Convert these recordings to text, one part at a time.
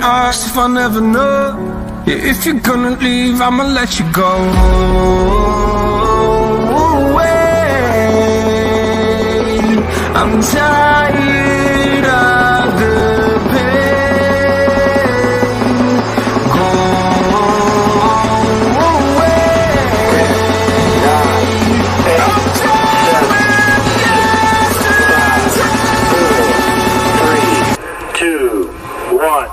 Ask if I never know. Yeah, if you're gonna leave, I'ma let you go. I'm tired of the pain. Go away. I'm tired of yesterday. 3, 2, 1.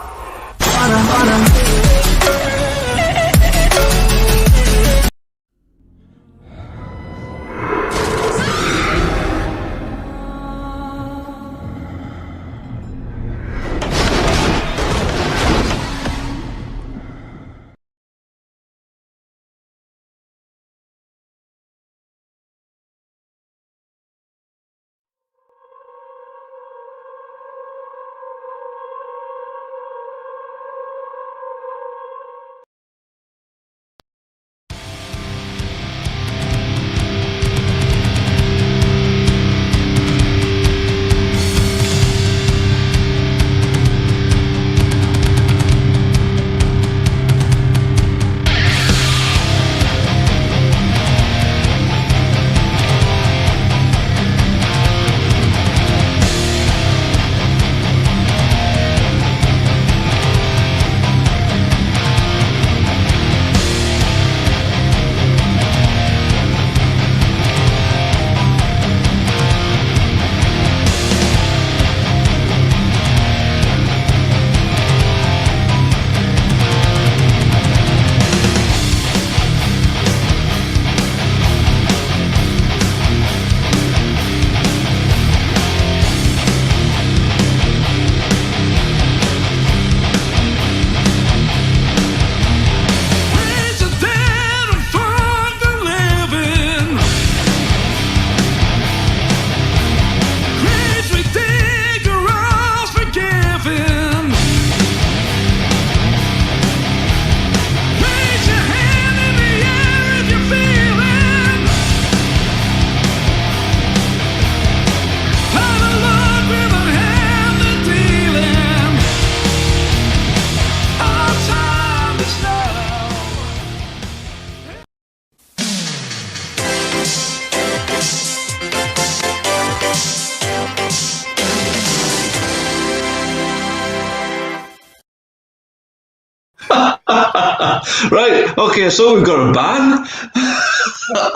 Right, okay, so we've got a ban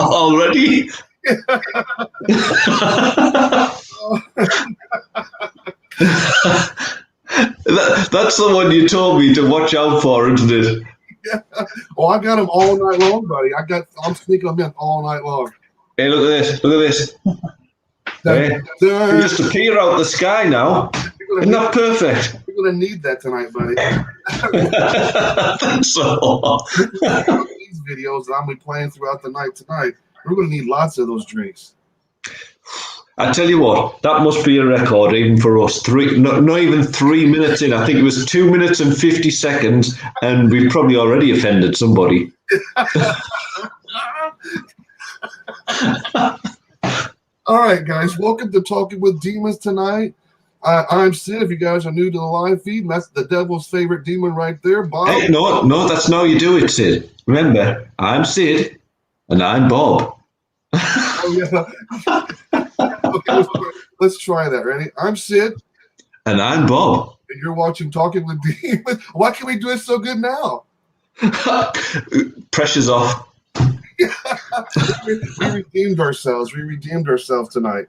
already. That's the one you told me to watch out for, isn't it? Yeah. Oh, I got them all night long, buddy. I'm sneaking them in all night long. Hey, look at this. Look at this. Hey, they just appear out the sky now. Isn't that perfect? We're going to need that tonight, buddy. I think so. These videos that I'm going to be playing throughout the night tonight, we're going to need lots of those drinks. I tell you what, that must be a record even for us. Not even 3 minutes in. I think it was 2 minutes and 50 seconds, and we've probably already offended somebody. All right, guys, welcome to Talking with Demons tonight. I'm Sid. If you guys are new to the live feed, that's the devil's favorite demon right there, Bob. Hey, no, that's not how you do it, Sid. Remember, I'm Sid, and I'm Bob. Oh, yeah. Okay, let's try that. Ready? I'm Sid. And I'm Bob. And you're watching Talking with Demons. Why can we do it so good now? Pressure's off. We redeemed ourselves. We redeemed ourselves tonight.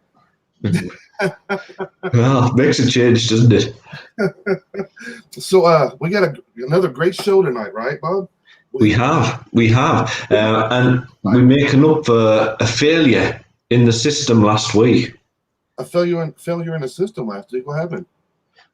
Well, makes a change, doesn't it? So we got another great show tonight, right, Bob? We have, and we're making up for a failure in the system last week. A failure in the system last week. What happened?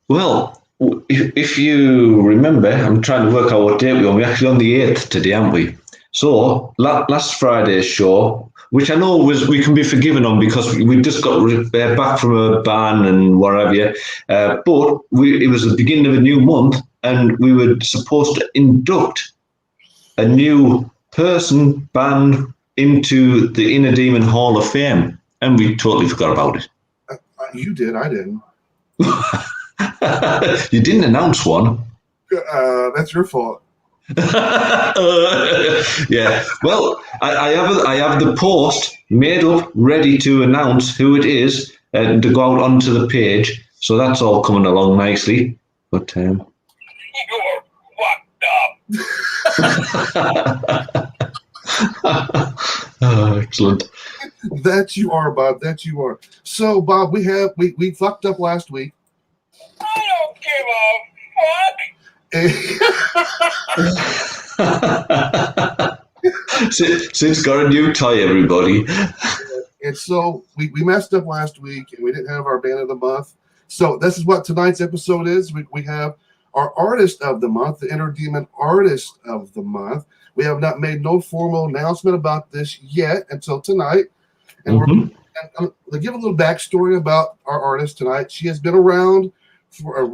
Well, if you remember, I'm trying to work out what date we're on. We're actually on the 8th today, aren't we? So last Friday's show, which I know we can be forgiven on because we just got back from a ban and whatever, but it was the beginning of a new month, and we were supposed to induct a new person, band, into the Inner Demon Hall of Fame, and we totally forgot about it. You did, I didn't. You didn't announce one. That's your fault. Yeah. Well, I have the post made up, ready to announce who it is and to go out onto the page. So that's all coming along nicely. But You're fucked up. oh, excellent. That you are, Bob. That you are. So, Bob, we fucked up last week. I don't give a fuck. Sid's got a new toy, everybody. And so we messed up last week, and we didn't have our band of the month. So this is what tonight's episode is. We have our artist of the month, the Inner Demon Artist of the Month. We have not made no formal announcement about this yet until tonight. And we're going to give a little backstory about our artist tonight. She has been around for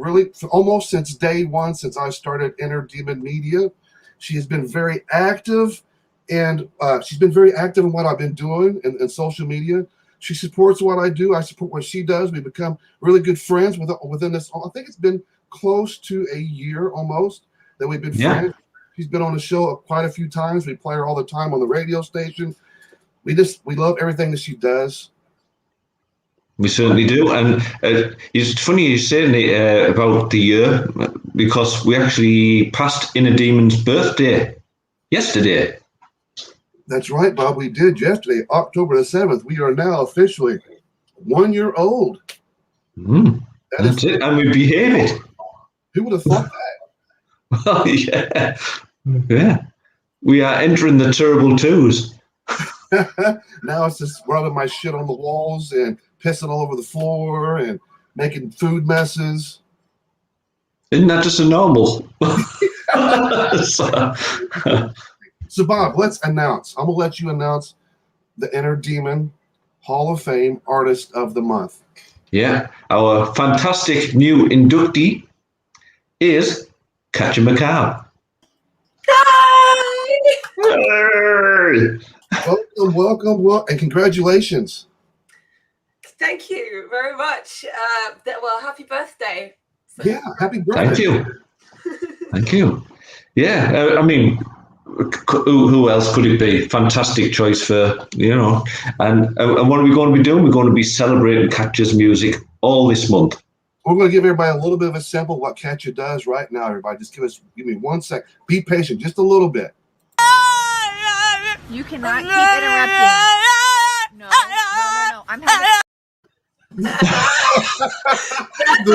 almost since day one, since I started Inner Demon Media. She has been very active, and she's been very active in what I've been doing in social media. She supports what I do. I support what she does. We become really good friends within this. I think it's been close to a year almost that we've been friends. She's been on the show quite a few times. We play her all the time on the radio station. We love everything that she does. We certainly do. And it's funny you saying about the year, because we actually passed Inner Demon's birthday yesterday. That's right, Bob. We did yesterday, October the 7th. We are now officially 1 year old. That's it. And we behave it. Who would have thought that? Well, yeah. Yeah. We are entering the terrible twos. Now it's just rubbing my shit on the walls and pissing all over the floor and making food messes. Isn't that just a normal? So, Bob, let's announce. I'm going to let you announce the Inner Demon Hall of Fame Artist of the Month. Yeah. Our fantastic new inductee is Katja Macabre. Welcome, and congratulations. Thank you very much. Well, happy birthday. Yeah, happy birthday. Thank you. Yeah, I mean, who else could it be? Fantastic choice for, and what are we going to be doing? We're going to be celebrating Katja's music all this month. We're going to give everybody a little bit of a sample of what Katja does right now, everybody. Just give me 1 sec. Be patient, just a little bit. You cannot keep interrupting. No. I'm having. That's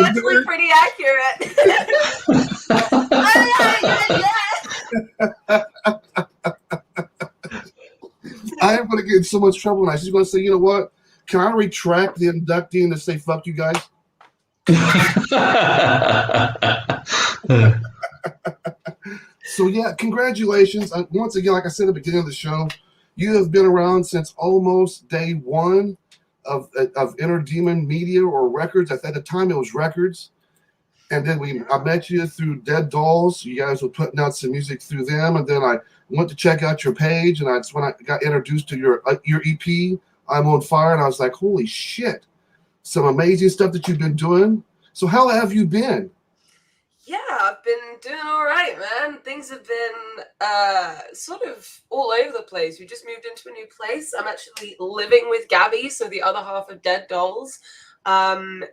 actually pretty accurate. I am going to get in so much trouble now. She's going to say, you know what? Can I retract the inductee and say, fuck you guys? So, yeah, congratulations. Once again, like I said at the beginning of the show, you have been around since almost day one of Inner Demon Media or Records. At the time, it was Records. And then I met you through Dead Dolls. You guys were putting out some music through them. And then I went to check out your page. And that's when I got introduced to your EP, I'm on Fire. And I was like, holy shit. Some amazing stuff that you've been doing. So how have you been? Yeah, I've been doing all right, man. Things have been sort of all over the place. We just moved into a new place. I'm actually living with Gabby, so the other half of Dead Dolls.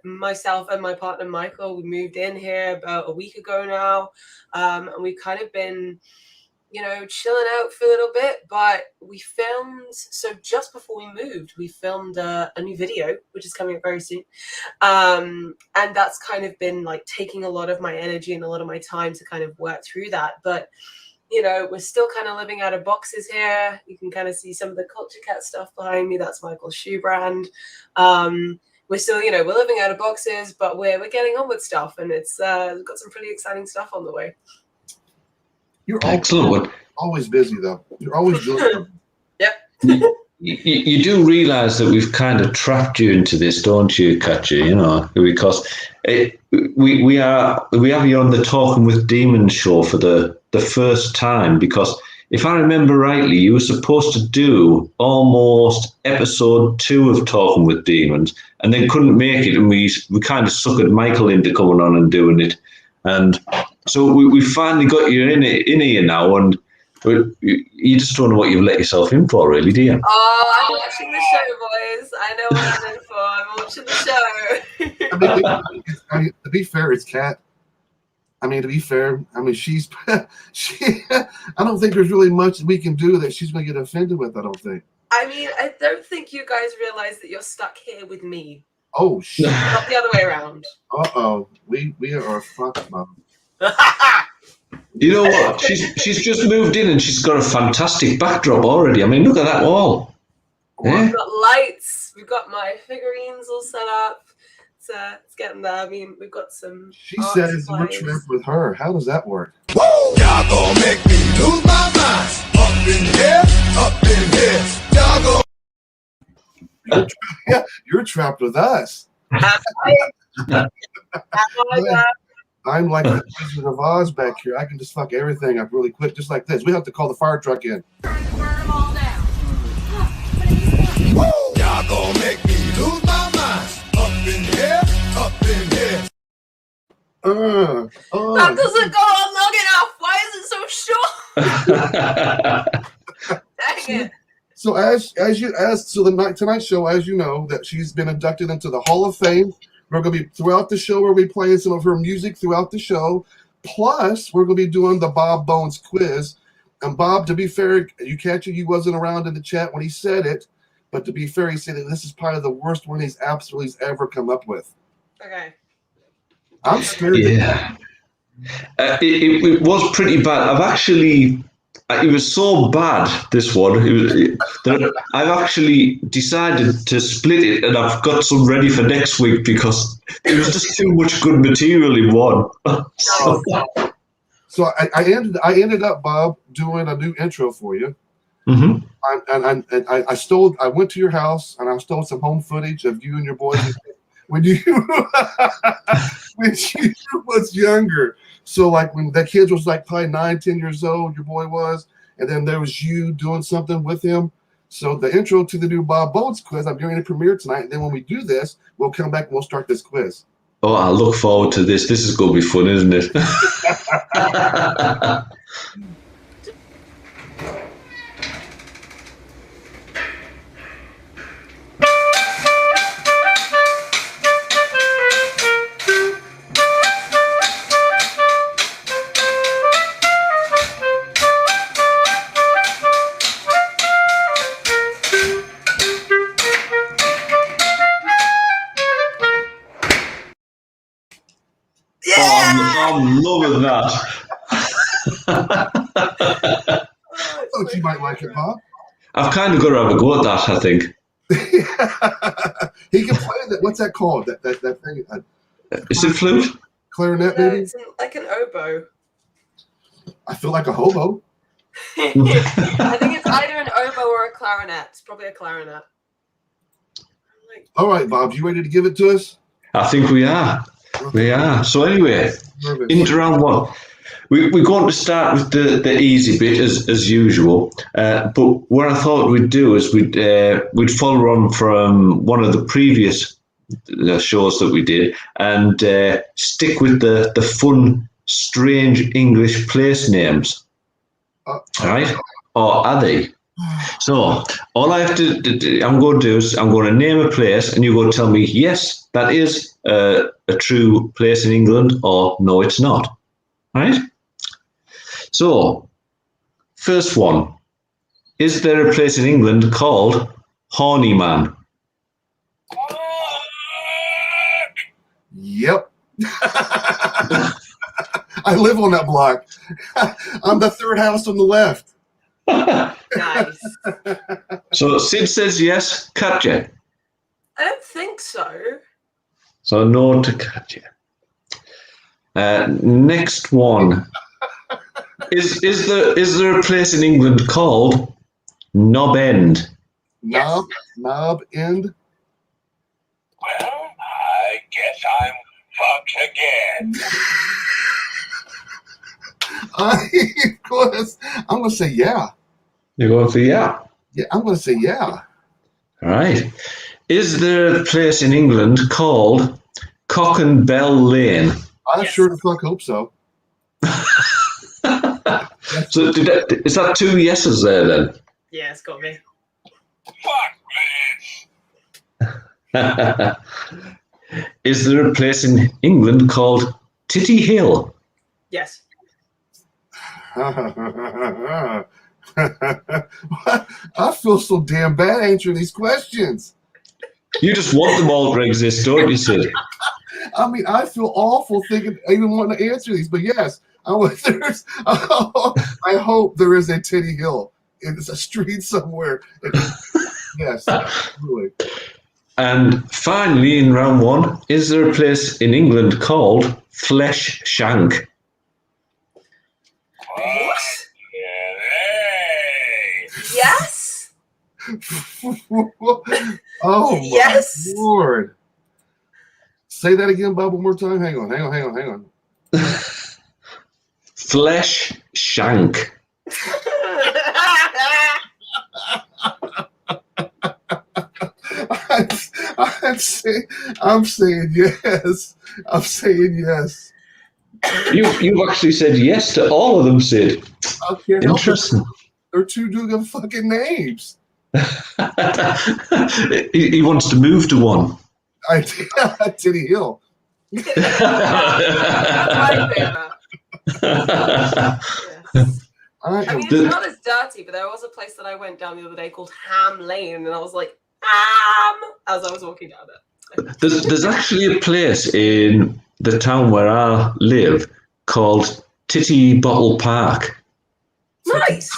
Myself and my partner Michael, we moved in here about a week ago now, and we've kind of been, chilling out for a little bit. But we filmed, so just before we moved, we filmed a new video, which is coming up very soon, and that's kind of been like taking a lot of my energy and a lot of my time to kind of work through that. But we're still kind of living out of boxes here. You can kind of see some of the Culture Cat stuff behind me. That's Michael's shoe brand. We're still, we're living out of boxes, but we're getting on with stuff, and it's we've got some pretty exciting stuff on the way. You're excellent. Always busy though. You're always doing something. Yep. You do realize that we've kind of trapped you into this, don't you, Katja? Because we have you on the Talking with Demons show for the first time, because if I remember rightly, you were supposed to do almost episode 2 of Talking with Demons and then couldn't make it, and we kind of suckered Michael into coming on and doing it. And so we finally got you in here now, and you just don't know what you've let yourself in for, really, do you? Oh, I'm watching the show, boys. I know what I'm in for. I'm watching the show. I mean, to be fair, it's Kat. I mean, to be fair, I mean, she. I don't think there's really much we can do that she's going to get offended with. I don't think. I mean, I don't think you guys realize that you're stuck here with me. Oh shit! Not the other way around. We are fucked, Mom. You know what? She's just moved in and she's got a fantastic backdrop already. I mean, look at that wall. Yeah. We've got lights. We've got my figurines all set up. It's getting there. I mean, we've got some. She says we're trapped with her. How does that work? Y'all gonna make me lose my mind. Up in here, y'all gonna. You're trapped with us. I'm like the Wizard of Oz back here. I can just fuck everything up really quick, just like this. We have to call the fire truck in. Y'all gonna make me lose my mind. Up in here, That doesn't go on long enough. Why is it so short? Dang it. So tonight's show, as you know, that she's been inducted into the Hall of Fame. We're going to be throughout the show. We'll be playing some of her music throughout the show. Plus, we're going to be doing the Bob Bones quiz. And Bob, to be fair, you wasn't around in the chat when he said it, but to be fair, he said that this is probably the worst one he's ever come up with. Okay. I'm scared. Yeah. It was pretty bad. It was so bad, this one. I've actually decided to split it, and I've got some ready for next week because there was just too much good material in one. So I ended up, Bob, doing a new intro for you. Mm-hmm. I went to your house and I stole some home footage of you and your boys when you was younger. So like when the kids was like probably 9-10 years old, your boy was, and then there was you doing something with him. So the intro to the new Bob Bones quiz, I'm doing a premiere tonight. And then when we do this, we'll come back and we'll start this quiz. Oh, I look forward to this. This is going to be fun, isn't it? I'm loving that. Oh, you might like it, Bob. I've kind of got to have a go at that, I think. He can play that. What's that called? That thing. Is it flute? Clarinet, No, maybe? it's like an oboe. I feel like a hobo. I think it's either an oboe or a clarinet. It's probably a clarinet. All right, Bob, you ready to give it to us? I think we are. We are. So anyway, into round one. We're going to start with the easy bit as usual. But what I thought we'd do is we'd follow on from one of the previous shows that we did and stick with the fun, strange English place names. Right? Or are they? So all I have to do, I'm going to name a place, and you're going to tell me yes, that is a true place in England, or no, it's not. Right? So, first one: is there a place in England called Horny Man? Yep. I live on that block. I'm the third house on the left. Nice. So Sid says yes. Katja. I don't think so. So no to Katja. Next one. Is there a place in England called Knob End? Knob End. Well, I guess I'm fucked again. I'm going to say yeah. You're going for yeah. Yeah, I'm going to say yeah. All right. Is there a place in England called Cock and Bell Lane? I Yes. sure the fuck hope so. So is that 2 yeses there then? Yeah, it's got me. Fuck Is there a place in England called Titty Hill? Yes. I feel so damn bad answering these questions. You just want them all to exist, don't you, Sid? I mean, I feel awful thinking, even wanting to answer these. But yes, I hope there is a Titty Hill. It's a street somewhere. Yes, absolutely. And finally, in round 1, is there a place in England called Flesh Shank? What? Hey. Yes. Oh, Yes. my Lord. Say that again, Bob, one more time. Hang on. Flesh Shank. I'm saying yes. I'm saying yes. You've actually said yes to all of them, Sid. I can't help it. Interesting. They're too good fucking names. He wants to move to one. Titty Hill. That's my favorite. Yes. I mean, it's not as dirty, but there was a place that I went down the other day called Ham Lane, and I was like, as I was walking down it. There's actually a place in the town where I live called Titty Bottle Park. Nice.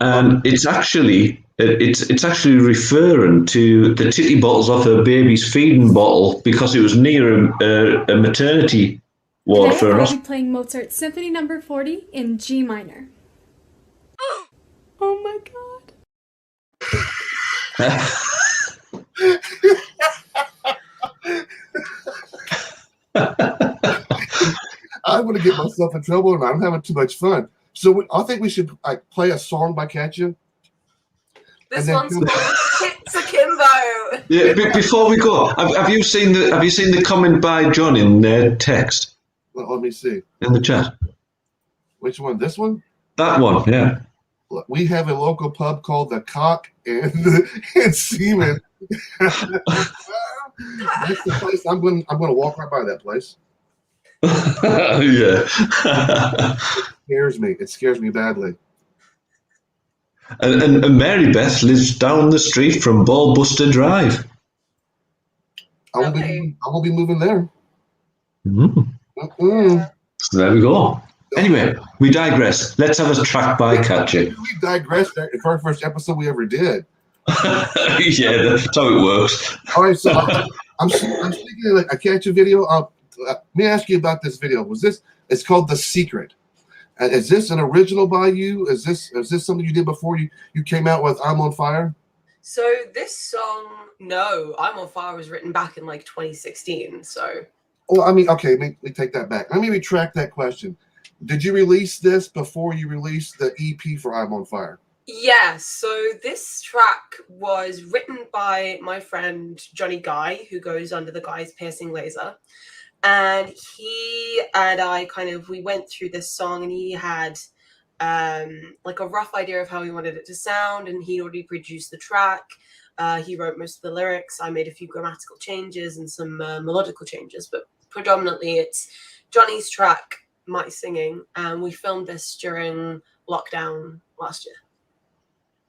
And it's actually referring to the titty bottles off her baby's feeding bottle because it was near a maternity ward Today for an I'll be hospital. playing Mozart's Symphony No. 40 in G minor. Oh my god. I want to get myself in trouble, and I'm having too much fun. So I think we should play a song by Katja. This one's called It's Akimbo. Yeah, before we go, have you seen the comment by John in the text Well, let me see. in the chat? Which one? This one? That one, yeah. Look, we have a local pub called the Cock and Seaman. That's the place. I'm going to walk right by that place. Yeah. It scares me badly. And Mary Beth lives down the street from Ballbuster Drive. I won't be moving there. Mm. So there we go. Anyway, we digress. Let's have a track by Katja. We digressed in our first episode we ever did. Yeah, that's how it works. All right, so I'm speaking of like a Katja video. Let me ask you about this video. It's called The Secret. Is this an original by you? Is this something you did before you came out with I'm on Fire? So this song, no, I'm on Fire was written back in like 2016. So. Well, I mean, okay, let me take that back. Let me retract that question. Did you release this before you released the EP for I'm on Fire? Yeah, so this track was written by my friend Johnny Guy, who goes under the Guy's Piercing Laser. And he and I we went through this song, and he had like a rough idea of how he wanted it to sound, and he already produced the track. He wrote most of the lyrics. I made a few grammatical changes and some melodical changes, but predominantly it's Johnny's track, my singing, and we filmed this during lockdown last year.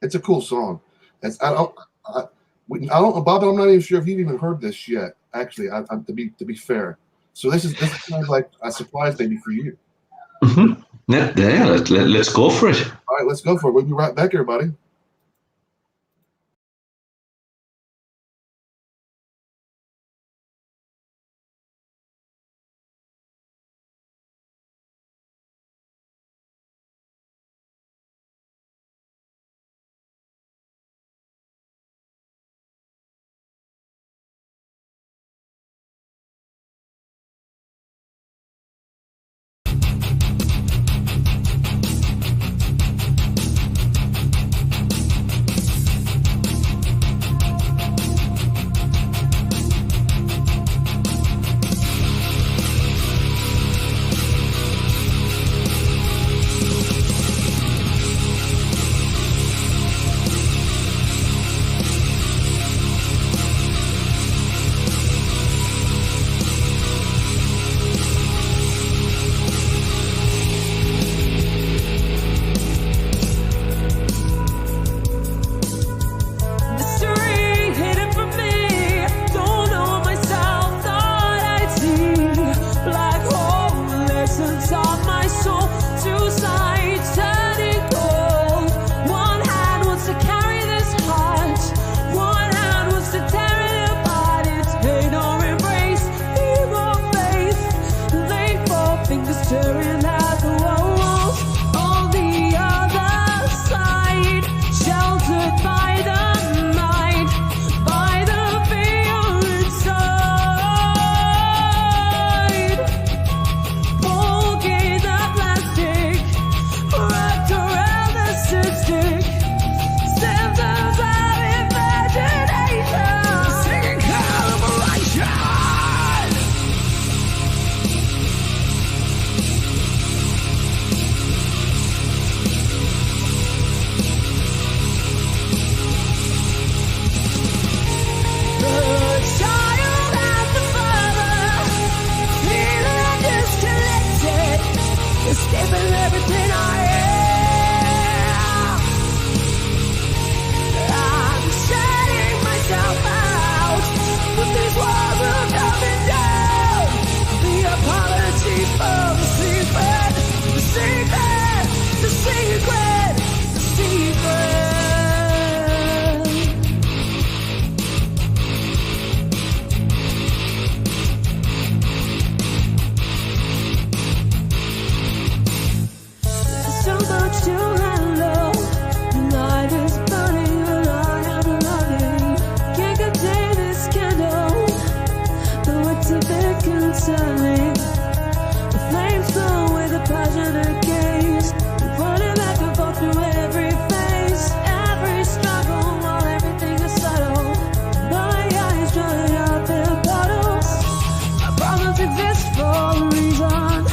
It's a cool song. Bob, I'm not even sure if you've even heard this yet. Actually, to be fair. So this is kind of like a surprise maybe for you. Mm-hmm. Yeah, let's go for it. All right, let's go for it. We'll be right back, everybody. reconciling. The flames glow with a passionate gaze. Running back and forth through every phase, every struggle while everything is subtle. My eyes drying up in bottles. My problems exist for a reason,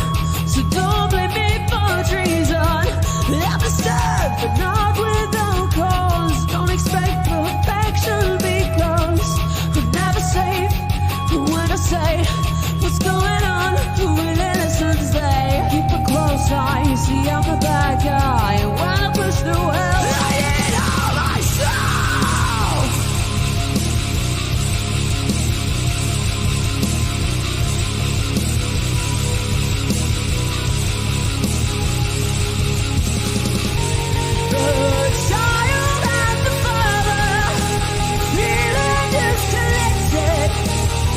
so don't blame me for treason. I'm disturbed, but not without cause. Don't expect perfection because we're never safe. When I say what's going on with innocence, they keep a close eye. You see, I'm the bad guy, and when I push the well, I need all my soul. The child and the father, feeling disconnected,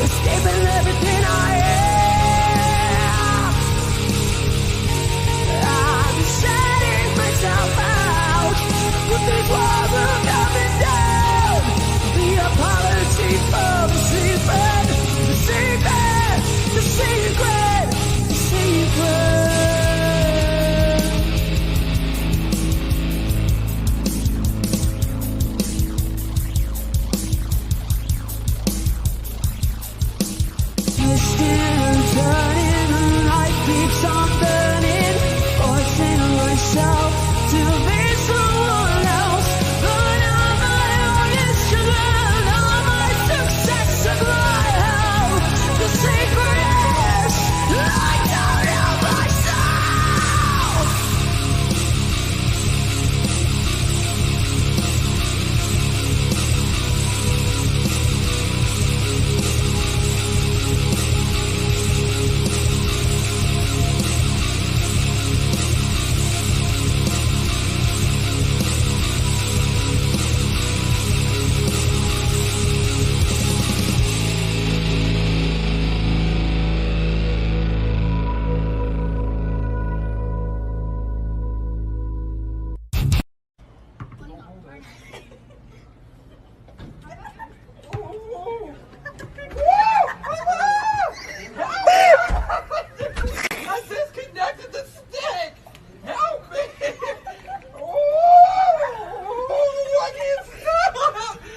escaping everything I am. I'm shutting myself out, but these walls are coming down. The apology for the secret, the secret, the secret, the secret. Twisting and turning, the light keeps on burning. Forcing myself to be someone else. But all my honest struggle, all my success and my health. The secret is I don't know myself. I disconnected the stick! Help me! I can't stop!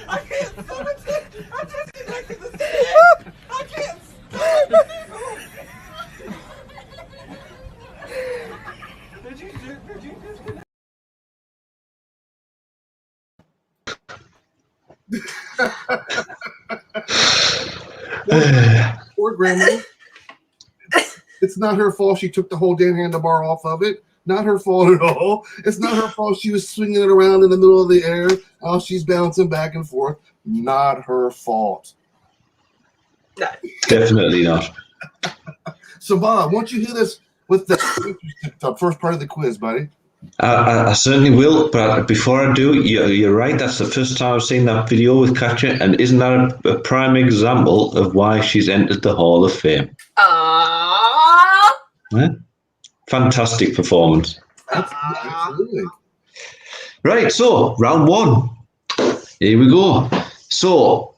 I can't stop it! I disconnected the stick! I can't stop! Did you disconnect? Poor grandma. It's not her fault she took the whole damn handlebar off of it. Not her fault at all. It's not her fault she was swinging it around in the middle of the air while she's bouncing back and forth. Not her fault. No. Definitely not. So, Bob, won't you hit us with the first part of the quiz, buddy? I certainly will, but before I do, you're right. That's the first time I've seen that video with Katja, and isn't that a prime example of why she's entered the Hall of Fame? Aww. Yeah? Fantastic performance. Absolutely. Right, so round one. Here we go. So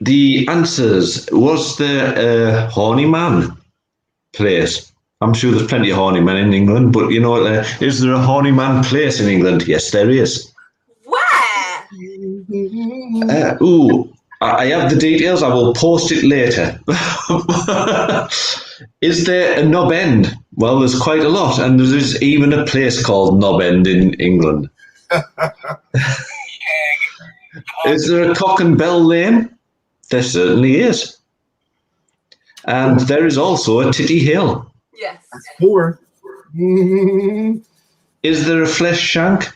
the answers: was there a horny man place? I'm sure there's plenty of horny men in England, but you know, is there a horny man place in England? Yes, there is. Where? I have the details. I will post it later. Is there a Knob End? Well, there's quite a lot, and there's even a place called Knob End in England. Is there a Cock and Bell Lane? There certainly is. And there is also a Titty Hill. Yes. Four. Is there a Flesh Shank?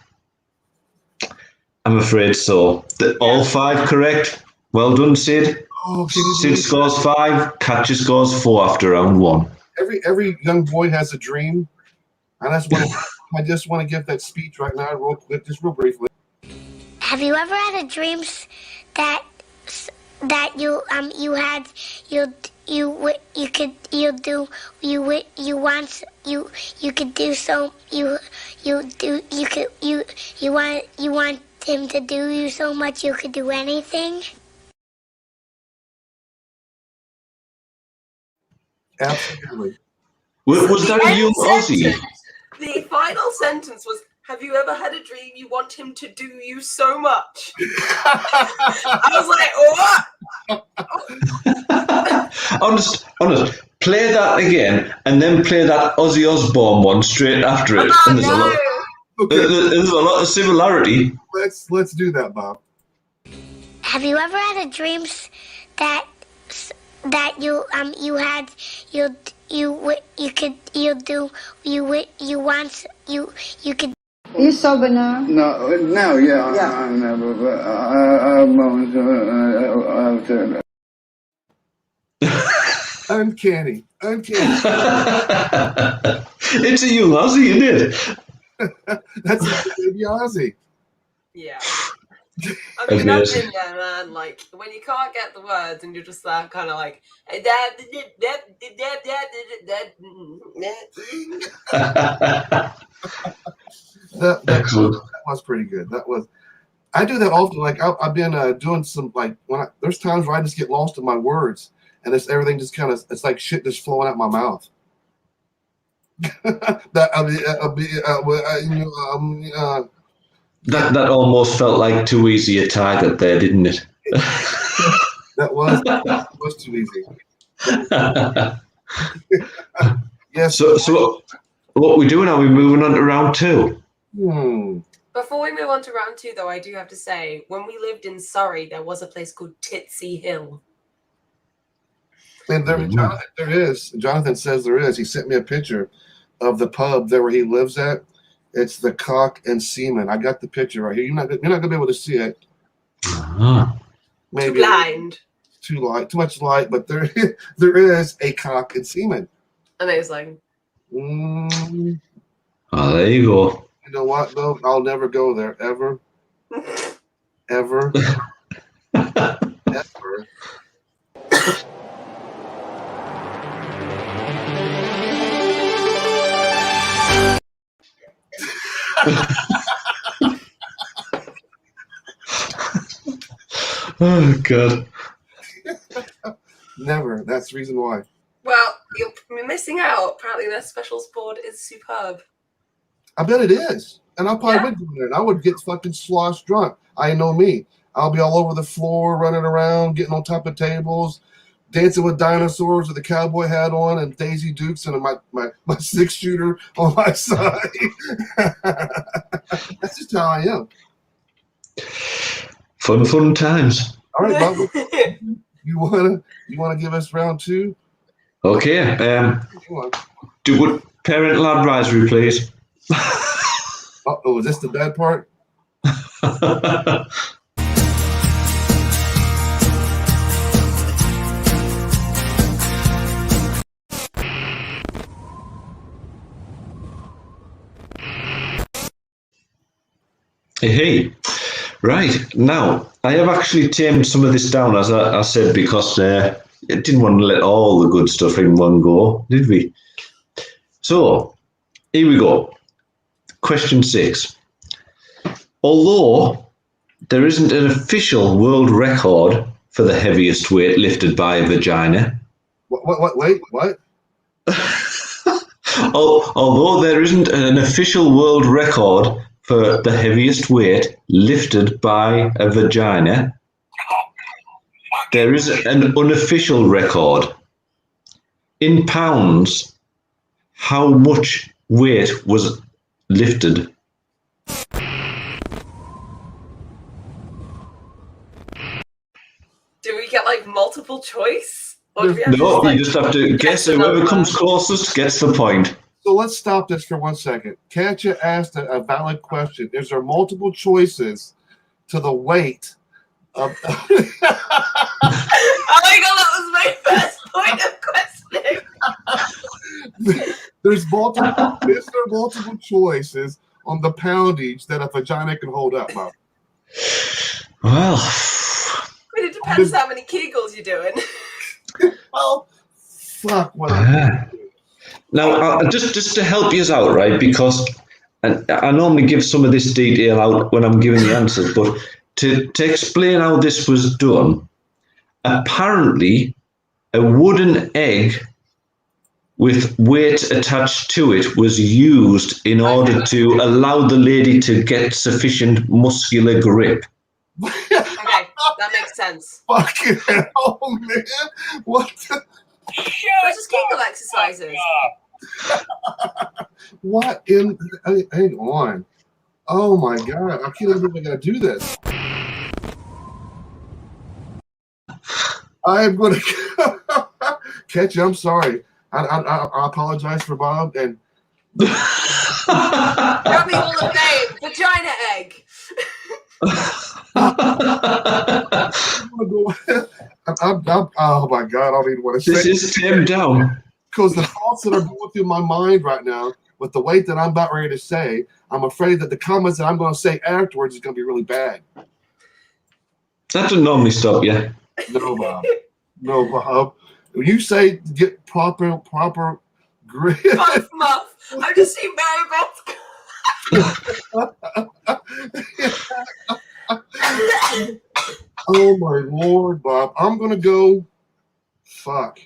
I'm afraid so. All five correct. Well done, Sid. Oh, Sid scores 5. Katja scores 4 after round 1. Every young boy has a dream. I just want to give that speech right now, real quick, just real briefly. Have you ever had a dream that you want him to do you so much you could do anything? Absolutely. Was that a young Aussie? The final sentence was, have you ever had a dream you want him to do you so much? I was like, what? honest. Play that again, and then play that Ozzy Osbourne one straight after it. Oh, And no. there's a lot of similarity. Let's do that, Bob. Have you ever had a dream that you could. Are you sober now? No, yeah. I never, but Uncanny. It's a young Aussie, isn't it? That's a baby Aussie. Yeah. I mean, I've been there, man. Like, when you can't get the words and you're just that kind of like, that was pretty good. I do that often. Like, I've been doing some, like, there's times where I just get lost in my words, and everything just kind of, it's like shit just flowing out my mouth. That almost felt like too easy a target there, didn't it? that was too easy. Yes. So what are we doing? Are we moving on to round two? Before we move on to round two, though, I do have to say, when we lived in Surrey, there was a place called Titsy Hill. And there is. Jonathan says there is. He sent me a picture of the pub there where he lives at. It's the Cock and Seaman. I got the picture right here. You're not gonna be able to see it. Maybe too blind. Too much light. But there is a Cock and Seaman. Amazing. Oh, there you go. You know what though? I'll never go there ever. Ever. Ever. Oh God. Never. That's the reason why. Well, you're missing out. Apparently their specials board is superb. I bet it is. And I probably would go there and I would get fucking slosh drunk. I know me. I'll be all over the floor, running around, getting on top of tables, dancing with dinosaurs with a cowboy hat on and Daisy Dukes and my 6-shooter on my side. That's just how I am. Fun times. All right, Bob. You wanna give us round two? Okay. Do parental advisory, please. Uh-oh, is this the bad part? Hey. Right. Now, I have actually tamed some of this down, as I said, because I didn't want to let all the good stuff in one go, did we? So, here we go. Question 6. Although there isn't an official world record for the heaviest weight lifted by a vagina. Wait, what? Although there isn't an official world record for the heaviest weight lifted by a vagina, there is an unofficial record. In pounds, how much weight was lifted? Do we get like multiple choice? Or do we No, you just have to guess. Whoever comes closest gets the point. So let's stop this for 1 second. Katja asked a valid question. Is there multiple choices to the weight of... Oh my God, that was my first point of questioning. Is there multiple choices on the poundage that a vagina can hold up, Bob? Well... I mean, it depends how many Kegels you're doing. Well, fuck. Now, just to help you out, right, because I normally give some of this detail out when I'm giving the answers, but to explain how this was done, apparently a wooden egg with weight attached to it was used in order to allow the lady to get sufficient muscular grip? Okay, that makes sense. Fucking hell, man. What the? They're just Kegel exercises. What in? Hang on. Oh my God. I can't believe I got to do this. I'm going to. Katja, I'm sorry. I apologize for Bob. And Gabby Hall of Fame, vagina egg. Oh my God, I don't even want to This say is Tim down. because the thoughts that are going through my mind right now with the weight that I'm about ready to say, I'm afraid that the comments that I'm going to say afterwards is going to be really bad. That doesn't normally stop you. No, Bob. No, Bob. When you say get proper grip. Muff. I just see Mary Beth. Oh my Lord, Bob. I'm going to go. Fuck.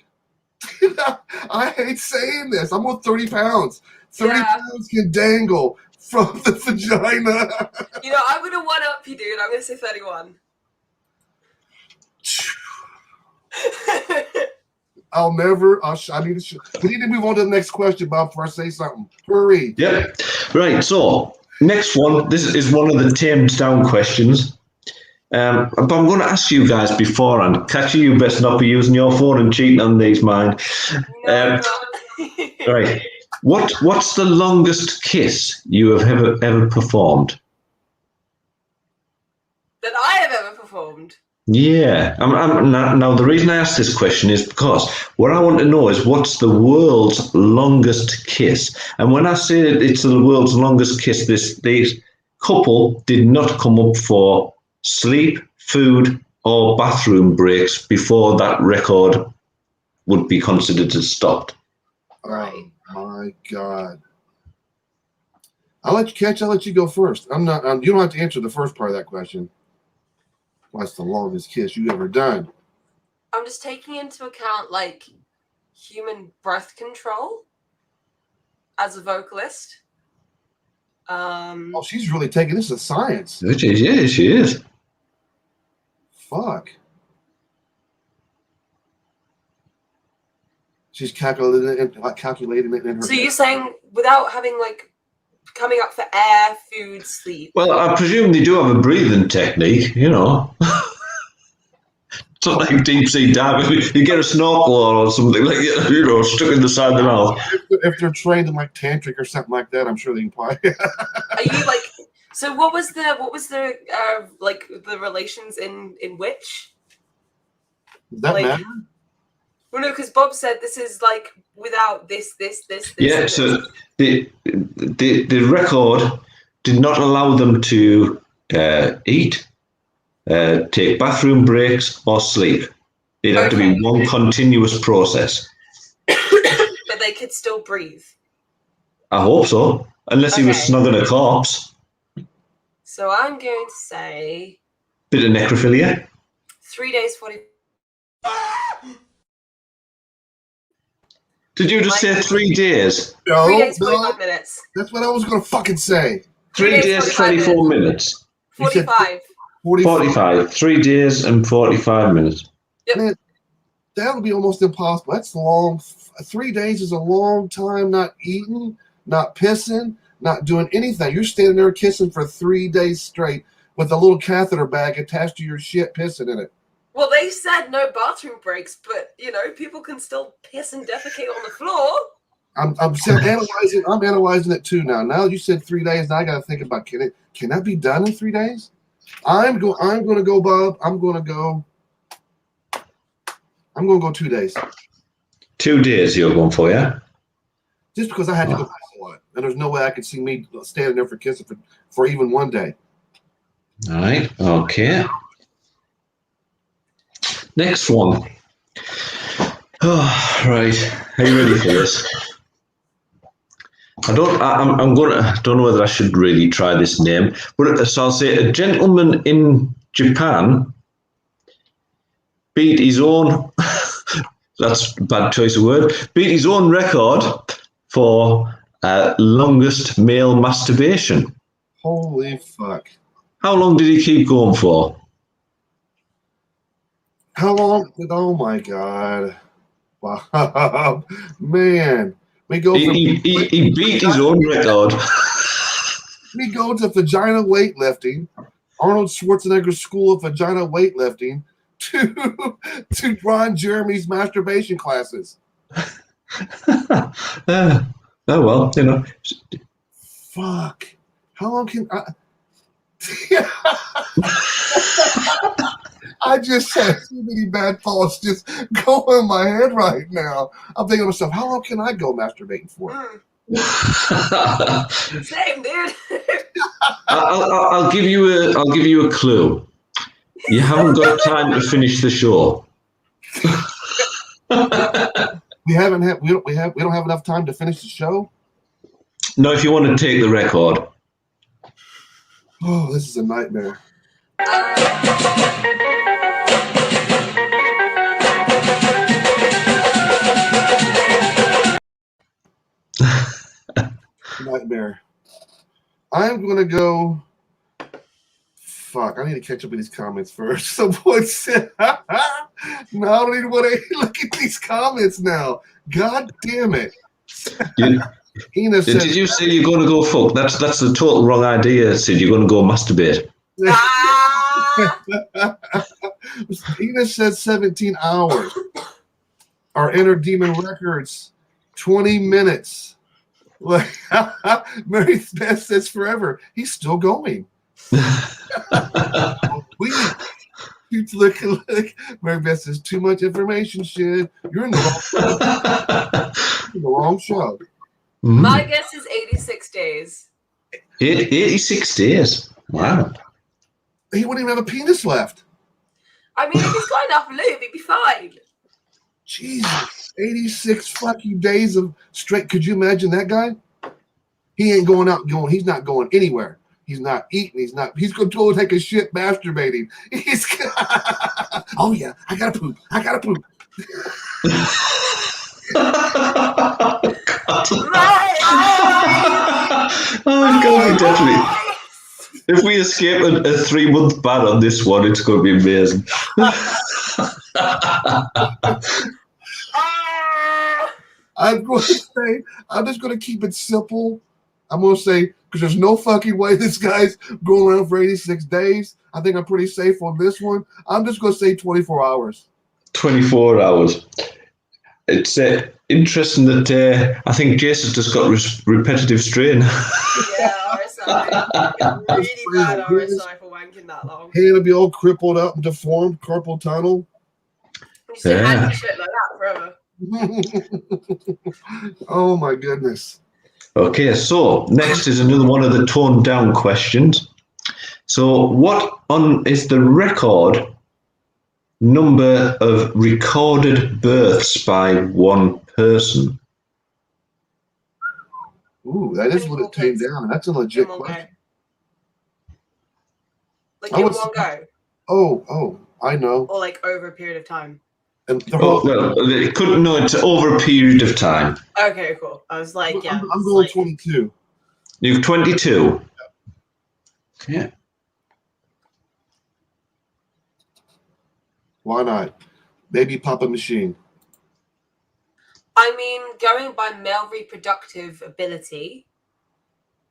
I hate saying this. I'm on 30 pounds. 30 pounds can dangle from the vagina. You know, I'm going to one up you, dude. I'm going to say 31. I'll never. I need to. We need to move on to the next question, Bob. Before I say something, hurry. Yep. Right. So next one. This is one of the tamed down questions. But I'm going to ask you guys beforehand. Katja, you best not be using your phone and cheating on these mine. Right. What's the longest kiss you have ever performed? That I have ever performed. Yeah. Now, the reason I asked this question is because what I want to know is what's the world's longest kiss? And when I say it's the world's longest kiss, this couple did not come up for sleep, food, or bathroom breaks before that record would be considered as stopped. Right. Oh my God. I'll let you go first. I'm not. You don't have to answer the first part of that question. What's the longest kiss you ever done? I'm just taking into account like human breath control as a vocalist. Oh, she's really taking this as science. Yeah, she is. Fuck. She's calculating it in her. So you're saying without having like coming up for air, food, sleep? Well, I presume they do have a breathing technique, you know. It's not like deep sea diving. You get a snorkel or something like stuck in the side of the mouth. If they're trained in like tantric or something like that, I'm sure they can apply. Are you like? So what was the like the relations in which? Does that matter? Well, no, because Bob said this is like without this. Yeah, so the record did not allow them to eat, take bathroom breaks, or sleep. It had to be one continuous process. But they could still breathe. I hope so, unless he was snugging a corpse. So I'm going to say... Bit of necrophilia. 3 days, 40... Did you just say 3 days? No, 3 days, 45 minutes. That's what I was going to fucking say. 3 days, 24 minutes. 45. 45. 3 days and 45 minutes. Yep. Man, that would be almost impossible. That's long. 3 days is a long time not eating, not pissing, not doing anything. You're standing there kissing for 3 days straight with a little catheter bag attached to your shit pissing in it. Well, they said no bathroom breaks, but, you know, people can still piss and defecate on the floor. I'm analyzing it too now. Now you said 3 days, now I got to think about can that be done in 3 days? I'm going to go, Bob. I'm going to go 2 days. 2 days you're going for, yeah? Just because I had to go piss a lot, and there's no way I could see me standing there for kissing for even 1 day. All right. Okay. Next one. Oh, right. Are you ready for this? I don't know whether I should really try this name, but so I'll say a gentleman in Japan beat his own That's a bad choice of word. Beat his own record for longest male masturbation. Holy fuck. How long did he keep going for? How long? Oh my god. Wow. Man. We go from He beat his own record. we go to vagina weightlifting, Arnold Schwarzenegger's School of Vagina Weightlifting, to Ron Jeremy's masturbation classes. Oh well, you know. Fuck. How long can I? I just had too many bad thoughts just going in my head right now. I'm thinking to myself, how long can I go masturbating for? Same, dude. I'll give you a clue. You haven't got time to finish the show. We don't have enough time to finish the show. No, if you want to take the record. Oh, this is a nightmare. Nightmare. I'm gonna go. Fuck! I need to catch up with these comments first. Someone said, "No, I don't even want to look at these comments now." God damn it! Ina said, Did you say you're going to go fuck? That's the total wrong idea, Sid. You're going to go masturbate. Ina said 17 hours. Our Inner Demon Records, 20 minutes. Like Mary Beth says forever. He's still going. Look. Mary Beth says too much information, shit. You're in the wrong show. My guess is 86 days. 86 days. Wow. He wouldn't even have a penis left. I mean, if he's got enough lube, he'd be fine. Jesus. 86 fucking days of straight. Could you imagine that guy? He ain't going out he's not going anywhere. He's not eating. He's going to go take a shit masturbating. Oh yeah, I gotta poop. Oh God, definitely. If we escape a 3-month ban on this one, it's going to be amazing. I'm just going to keep it simple. I'm going to say, because there's no fucking way this guy's going around for 86 days. I think I'm pretty safe on this one. I'm just going to say 24 hours. 24 hours. It's interesting that I think Jason's just got repetitive strain. Yeah, RSI. Really bad RSI for wanking that long. Hand will be all crippled up and deformed, carpal tunnel. You should have shit like that forever. Oh my goodness. Okay, so next is another one of the toned down questions. So what is the record number of recorded births by one person? Ooh, that is what it came down. That's a legit question. Like in one go? Oh, I know. Or like over a period of time? It couldn't know it's over a period of time. Okay, cool. I was like, yeah. I'm going 22. You've 22. Yeah. Why not? Baby Papa Machine. I mean, going by male reproductive ability,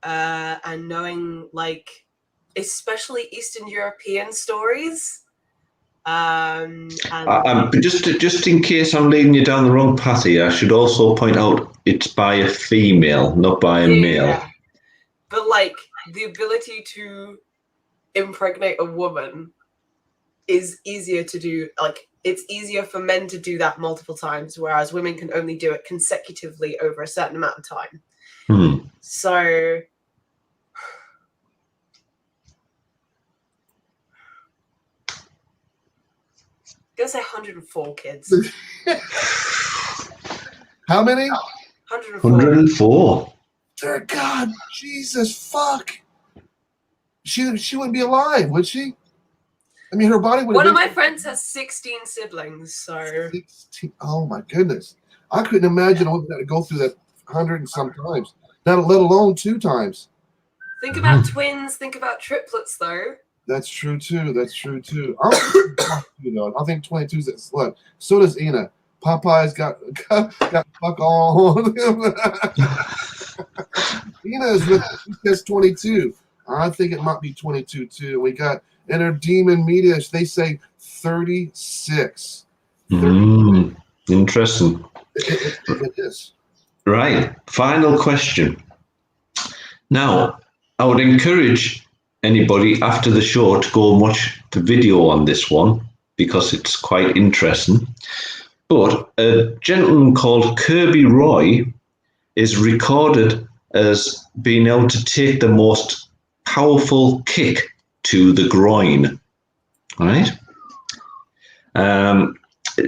and knowing like, especially Eastern European stories. Just in case I'm leading you down the wrong path here, I should also point out it's by a female, not by a male. Yeah. But like the ability to impregnate a woman is easier to do. Like it's easier for men to do that multiple times, whereas women can only do it consecutively over a certain amount of time. So I'm gonna say 104 kids. How many? 104. Dear God, Jesus, fuck. She wouldn't be alive, would she? I mean, her body would. One of my friends has 16 siblings, so. 16. Oh my goodness! I couldn't imagine I would go through that 100 and some times. Not let alone 2 times. Think about twins. Think about triplets, though. That's true too. That's true too. I think 22 is a slut. So does Ina. Popeye's got fuck all on him. Ina is with. She says 22. I think it might be 22 too. We got Inner Demon Media. They say 36. Interesting. It is. Right. Final question. Now, I would encourage anybody after the show to go and watch the video on this one because it's quite interesting. But a gentleman called Kirby Roy is recorded as being able to take the most powerful kick to the groin. Right?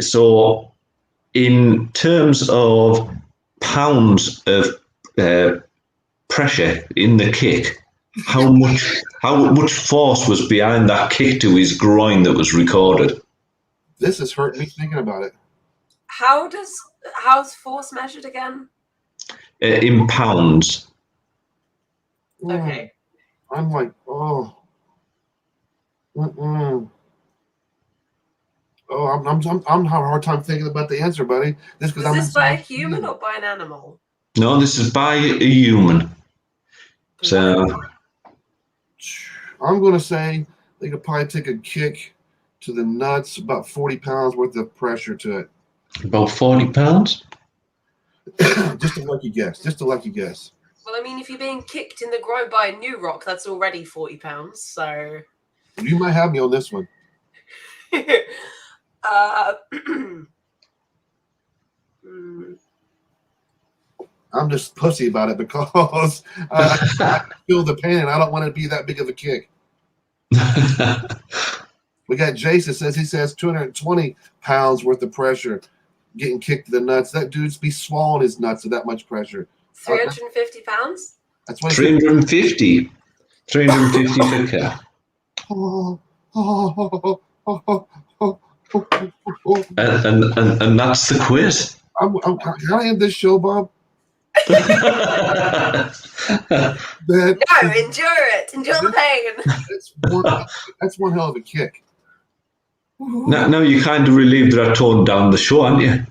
So in terms of pounds of pressure in the kick, how much force was behind that kick to his groin that was recorded? This has hurt me thinking about it. How's force measured again? In pounds. Okay. I'm like, oh. Oh, I'm having a hard time thinking about the answer, buddy. Is this by a human or by an animal? No, this is by a human. So I'm going to say they could probably take a kick to the nuts, about 40 pounds worth of pressure to it. About 40 pounds? Just a lucky guess. Just a lucky guess. Well, I mean, if you're being kicked in the groin by a new rock, that's already 40 pounds, so... You might have me on this one. I'm just pussy about it because I feel the pain and I don't want it to be that big of a kick. We got Jason he says 220 pounds worth of pressure getting kicked to the nuts. That dude's be swallowing his nuts with that much pressure. 350 pounds? That's what 350. 350 for Kat. And that's the quiz. Can I end this show, Bob? No, endure it. Endure the pain. That's one hell of a kick. Now you kind of relieved that I toned down the show, aren't you?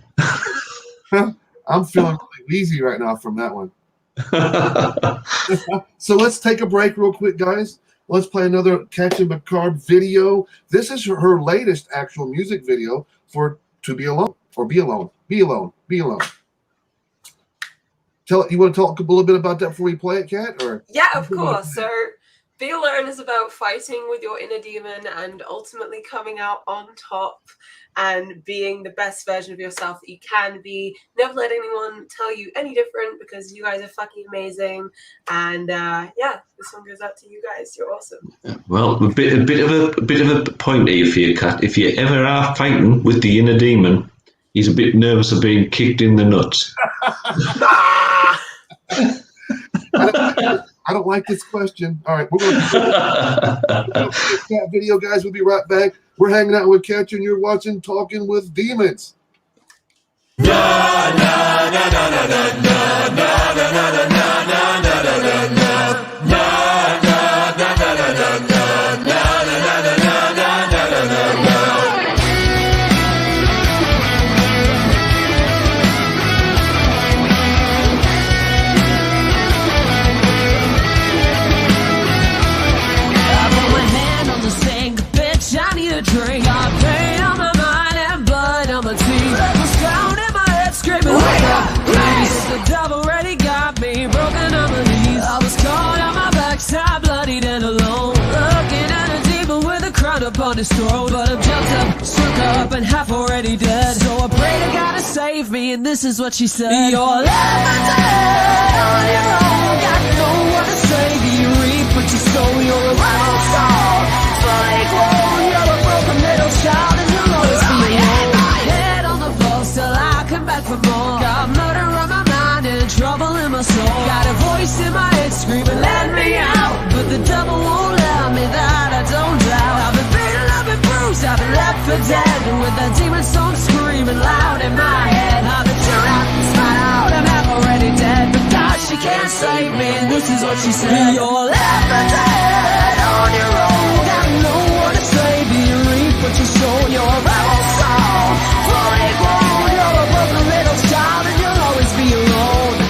I'm feeling really wheezy right now from that one. So let's take a break real quick, guys. Let's play another Katja Macabre video. This is her latest actual music video for To Be Alone or Be Alone. Be Alone. Be Alone. You want to talk a little bit about that before we play it, Kat? Or yeah, of course. So Be Alone is about fighting with your inner demon and ultimately coming out on top and being the best version of yourself that you can be. Never let anyone tell you any different because you guys are fucking amazing. And yeah, this one goes out to you guys. You're awesome. Well, a bit of a point here for you, Kat. If you ever are fighting with the inner demon, he's a bit nervous of being kicked in the nuts. I don't like this question. All right, we're going to that video, guys. We'll be right back. We're hanging out with Katja, and you're watching Talking with Demons. Drink. Got pain on my mind and blood on my teeth. The sound in my head screaming like a beast. The devil already got me broken on my knees. I was caught on my backside, bloodied and alone, looking at a demon with a crown upon his throat. But I'm jumped up, shook up, and half already dead. So I pray to God to save me, and this is what she said: you're limited on your own. Got no one to save you. Reap what you sow. You're a rebel soul, fully grown. Little child and you'll always be alone. Head on the pulse till I come back for more. Got murder on my mind and trouble in my soul. Got a voice in my head screaming, let me out. But the devil won't let me, that I don't doubt. I've been beaten, I've been knows I've been left for dead, and with that demon song screaming loud in my head, I've been sure out and spot out, I'm half already dead, but God, she can't save me, and this is what she said. You're left for dead on your own, got no one to save you, reap what you sow, you're a rebel soul, fully grown, you're a broken little child, and you'll always be alone.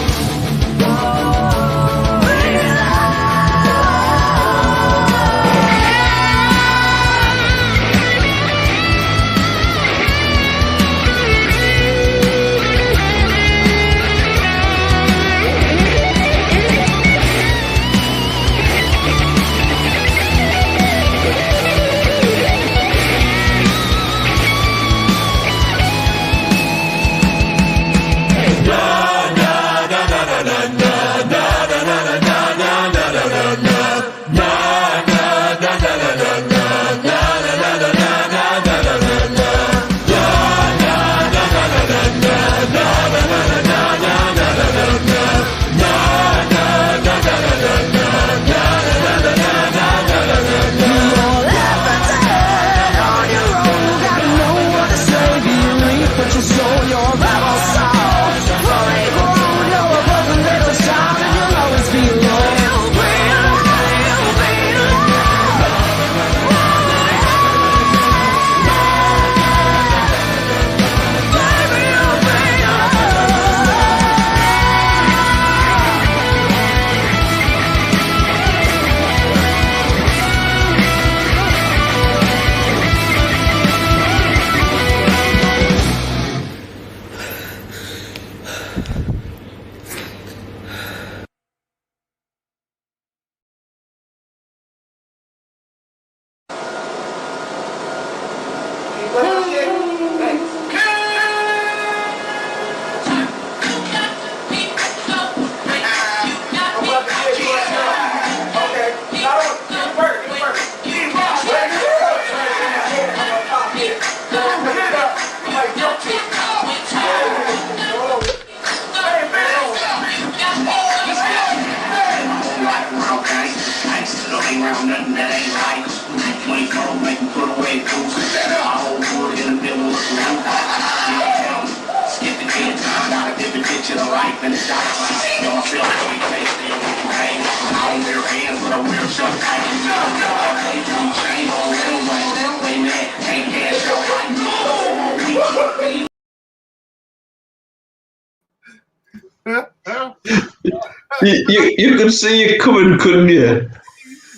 You could see it coming, couldn't you?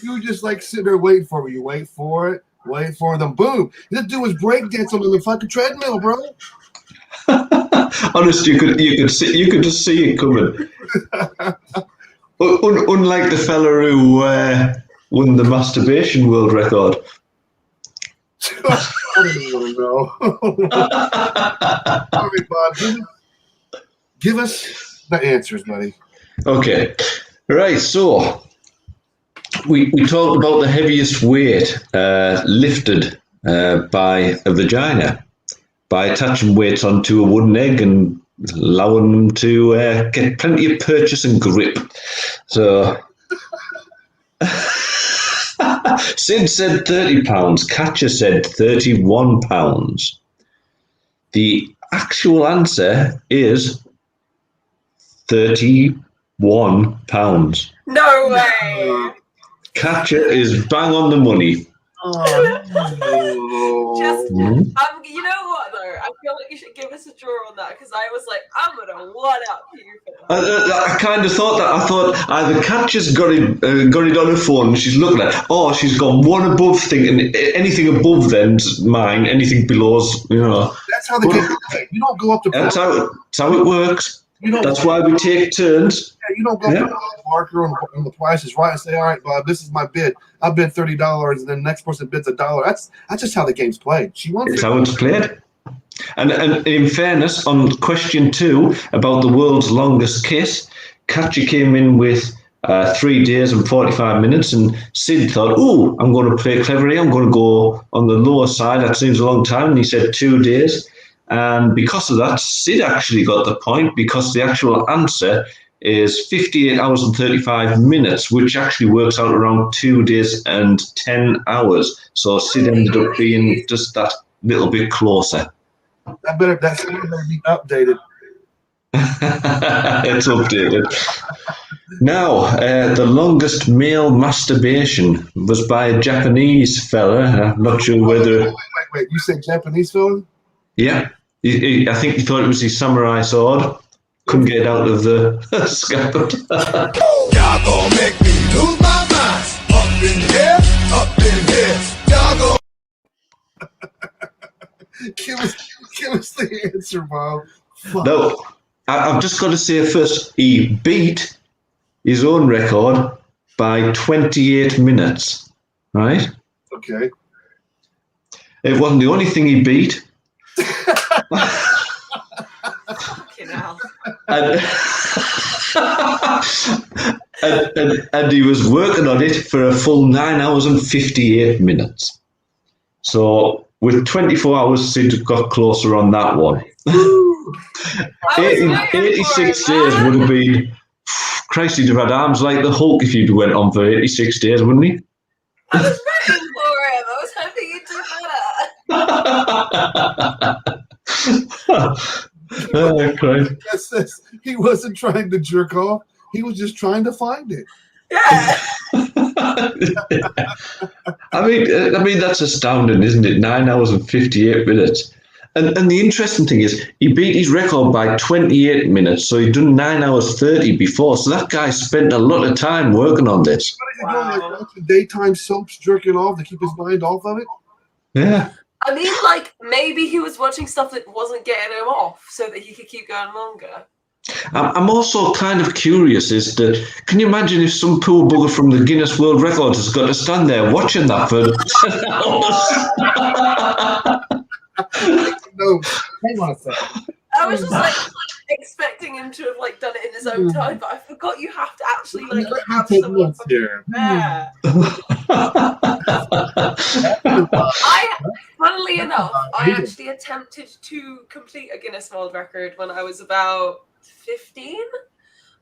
You were just like sitting there waiting for me. You wait for it, then boom. This dude was breakdancing on the fucking treadmill, bro. Honestly, you could just see it coming. Unlike the fella who won the masturbation world record. I don't even know. All right, Bob, give us the answers, buddy. Okay, right. So we talked about the heaviest weight lifted by a vagina by attaching weights onto a wooden egg and allowing them to get plenty of purchase and grip. So Sid said 30 pounds. Katja said 31 pounds. The actual answer is 31 pounds. No way. Katja is bang on the money. Just, you know what though? I feel like you should give us a draw on that because I was like, I'm gonna one up you for that. I kind of thought that. I thought either Katja's got it on her phone and she's looking at it, or she's got one above thing, and anything above then's mine, anything below's, you know. That's how the game is. You don't go up to. That's how it works. That's why we take turns. Yeah, you don't go to Parker on the price is right and say, all right, Bob, this is my bid. I bid $30, and then the next person bids $1. That's just how the game's played. She wants. It's how it's played. And in fairness, on question 2 about the world's longest kiss, Katja came in with 3 days and 45 minutes, and Sid thought, "Oh, I'm going to play clever here. I'm going to go on the lower side. That seems a long time." And he said 2 days. And because of that, Sid actually got the point, because the actual answer is 58 hours and 35 minutes, which actually works out around 2 days and 10 hours. So Sid ended up being just that little bit closer. That score better be updated. It's updated. Now, the longest male masturbation was by a Japanese fella. I'm not sure whether... Wait. You said Japanese fella? Yeah. I think he thought it was his samurai sword. Couldn't get out of the scaffold. Y'all gon' make me lose my mind. Up in here, y'all gon' Give us the answer, Bob. Fuck. No, I've just got to say first, he beat his own record by 28 minutes, right? Okay. It wasn't the only thing he beat. Fucking hell. And he was working on it for a full 9 hours and 58 minutes. So with 24 hours, Sid got closer on that one. 86 days would have been... Christ, he'd have had arms like the Hulk if you'd went on for 86 days, wouldn't he? I was rooting for him. I was hoping he'd do better. Oh, Christ. He wasn't trying to jerk off. He was just trying to find it. Yeah. I mean, that's astounding, isn't it? 9 hours and 58 minutes. And the interesting thing is, he beat his record by 28 minutes, so he'd done 9 hours 30 before. So that guy spent a lot of time working on this. What is he doing, like watching daytime soaps, jerking off to keep his mind off of it? Yeah. I mean, like, maybe he was watching stuff that wasn't getting him off so that he could keep going longer. I'm also kind of curious as to, can you imagine if some poor bugger from the Guinness World Records has got to stand there watching that for 10 hours? No, hang on a second. I was just like expecting him to have like done it in his own time, but I forgot you have to actually like have someone here. Funnily enough, I actually attempted to complete a Guinness World Record when I was about 15.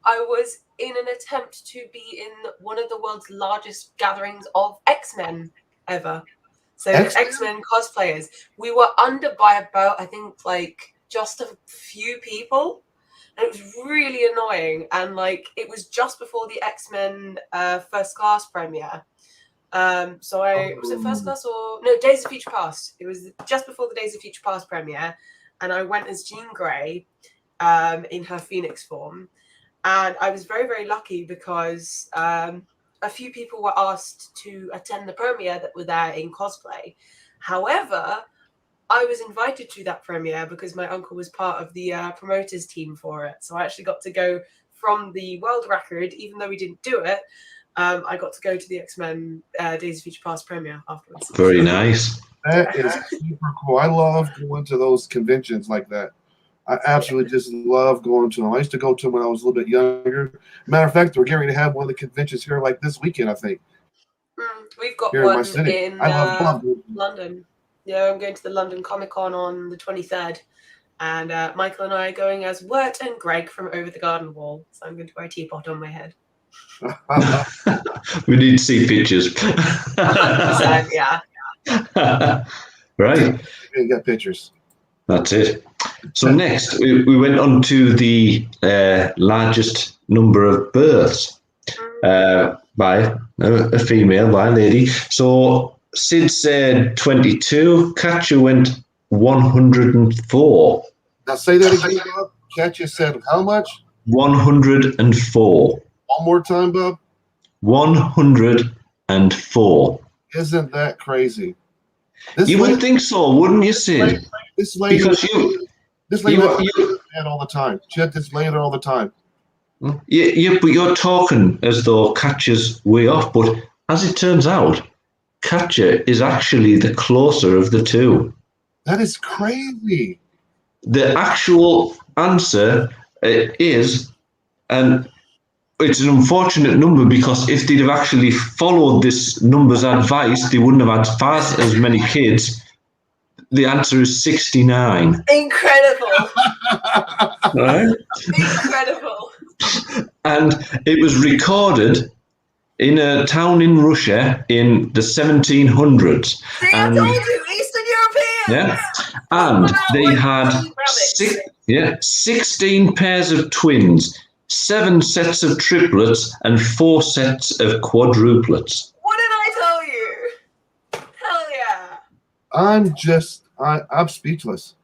I was in an attempt to be in one of the world's largest gatherings of X-Men ever. So X-Men cosplayers. We were under by about, I think, like just a few people. And it was really annoying. And like it was just before the X-Men First Class premiere. Was it First Class or no, Days of Future Past. It was just before the Days of Future Past premiere. And I went as Jean Grey in her Phoenix form. And I was very, very lucky because a few people were asked to attend the premiere that were there in cosplay. However, I was invited to that premiere because my uncle was part of the promoters team for it. So I actually got to go from the world record, even though we didn't do it. I got to go to the X-Men Days of Future Past premiere afterwards. Very nice. That is super cool. I love going to those conventions like that. I absolutely just love going to them. I used to go to them when I was a little bit younger. Matter of fact, we're getting ready to have one of the conventions here like this weekend, I think. We've got here one in London. Yeah, I'm going to the London Comic Con on the 23rd. And Michael and I are going as Wirt and Greg from Over the Garden Wall. So I'm going to wear a teapot on my head. We need to see pictures. 100%, yeah. Right. We got pictures. That's it. So next, we went on to the largest number of births by a female, by a lady. So Sid said 22. Katja went 104. Now say that again, Bob. Katja said how much? 104. One more time, Bob. 104. Isn't that crazy? You would think so, wouldn't you, Sid? This lady, because this lady had all the time. She had this lady there all the time. Yeah, but you're talking as though Katja's way off. But as it turns out, Katja is actually the closer of the two. That is crazy. The actual answer is, and it's an unfortunate number because if they'd have actually followed this number's advice, they wouldn't have had twice as many kids. The answer is 69. Incredible. Right? Incredible. And it was recorded in a town in Russia in the 1700s. See, I told you, Eastern Europeans. Yeah, and they had rabbits. 16 pairs of twins, 7 sets of triplets, and 4 sets of quadruplets. What did I tell you? Hell yeah. I'm speechless.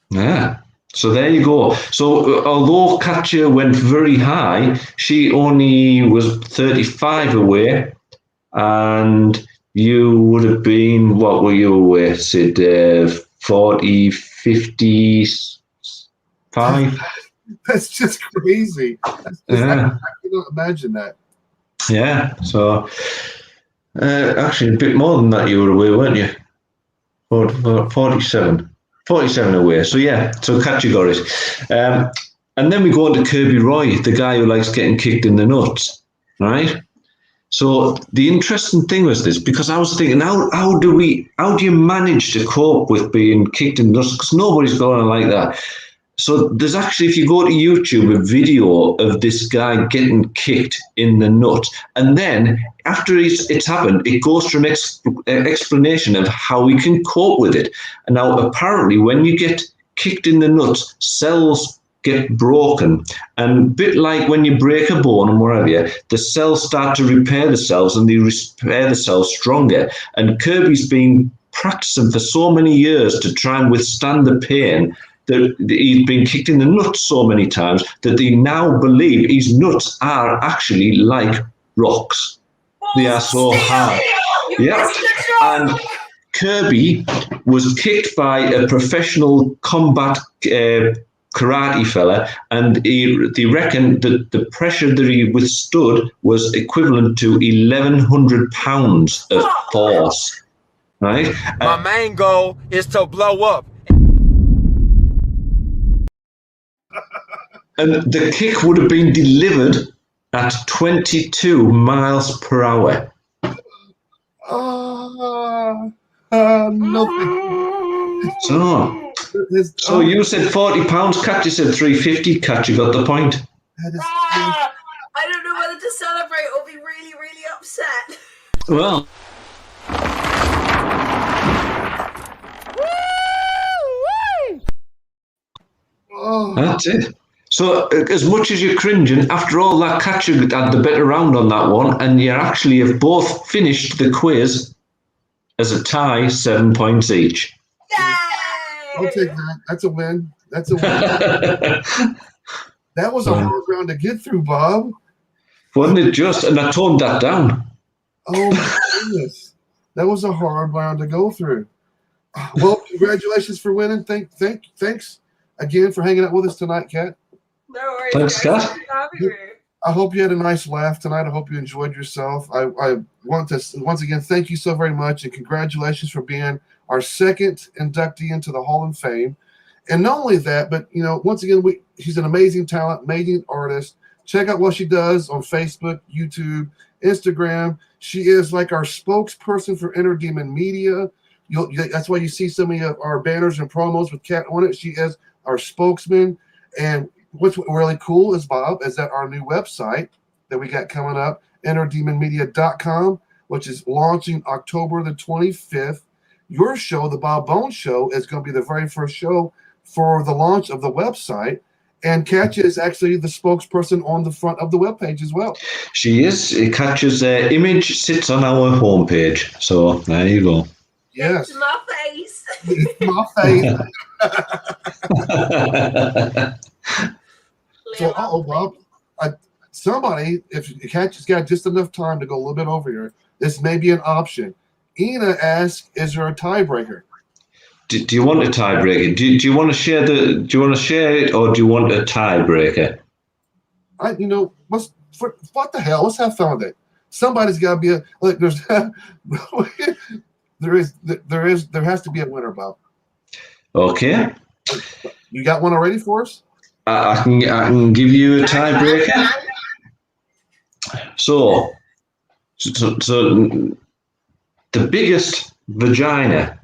Yeah. So there you go. So although Katja went very high, she only was 35 away, and you would have been, what were you away, Sid? 40, 55? That's just crazy. Yeah. I cannot imagine that. Yeah. So actually, a bit more than that you were away, weren't you? 47. 47 away. So yeah, so Katja got it. And then we go on to Kirby Roy, the guy who likes getting kicked in the nuts, right? So the interesting thing was this, because I was thinking, how do you manage to cope with being kicked in the nuts? Because nobody's going to like that. So there's actually, if you go to YouTube, a video of this guy getting kicked in the nut. And then after it's happened, it goes through an explanation of how we can cope with it. And now apparently when you get kicked in the nuts, cells get broken. And a bit like when you break a bone and whatever, the cells start to repair themselves and they repair themselves stronger. And Kirby's been practicing for so many years to try and withstand the pain that he's been kicked in the nuts so many times that they now believe his nuts are actually like rocks. They are so hard. Yeah. And Kirby was kicked by a professional combat karate fella, and they reckon that the pressure that he withstood was equivalent to 1,100 pounds of force. Right? My main goal is to blow up. And the kick would have been delivered at 22 miles per hour. Nothing. So you said 40 pounds, Katja said 350. Katja got the point. I don't know whether to celebrate or be really, really upset. Well. That's it. So as much as you're cringing, after all that, Katja had the better round on that one, and you actually have both finished the quiz as a tie, 7 points each. I'll take that. That's a win. That's a win. That was a hard round to get through, Bob. Wasn't it just? And I toned that down. Oh my goodness. That was a hard round to go through. Well, congratulations for winning. Thanks again for hanging out with us tonight, Kat. No worries. Thanks, Kat. I hope you had a nice laugh tonight. I hope you enjoyed yourself. I want to once again thank you so very much, and congratulations for being our second inductee into the Hall of Fame. And not only that, but once again, she's an amazing talent, amazing artist. Check out what she does on Facebook, YouTube, Instagram. She is like our spokesperson for Inner Demon Media. That's why you see so many of our banners and promos with Kat on it. She is our spokesman. And what's really cool is, Bob, is that our new website that we got coming up, innerdemonmedia.com, which is launching October the 25th. Your show, The Bob Bones Show, is going to be the very first show for the launch of the website. And Katja is actually the spokesperson on the front of the webpage as well. She is. Katja's image sits on our homepage. So there you go. Yes. It's my face. It's my face. So, Bob, somebody, if Katja's got just enough time to go a little bit over here, this may be an option. Ina asks, "Is there a tiebreaker?" Do you want a tiebreaker? Do you want to share Do you want to share it, or do you want a tiebreaker? What the hell? Let's have fun with it. Somebody's got to be there has to be a winner, Bob. Okay. You got one already for us? I can give you a tiebreaker. So the biggest vagina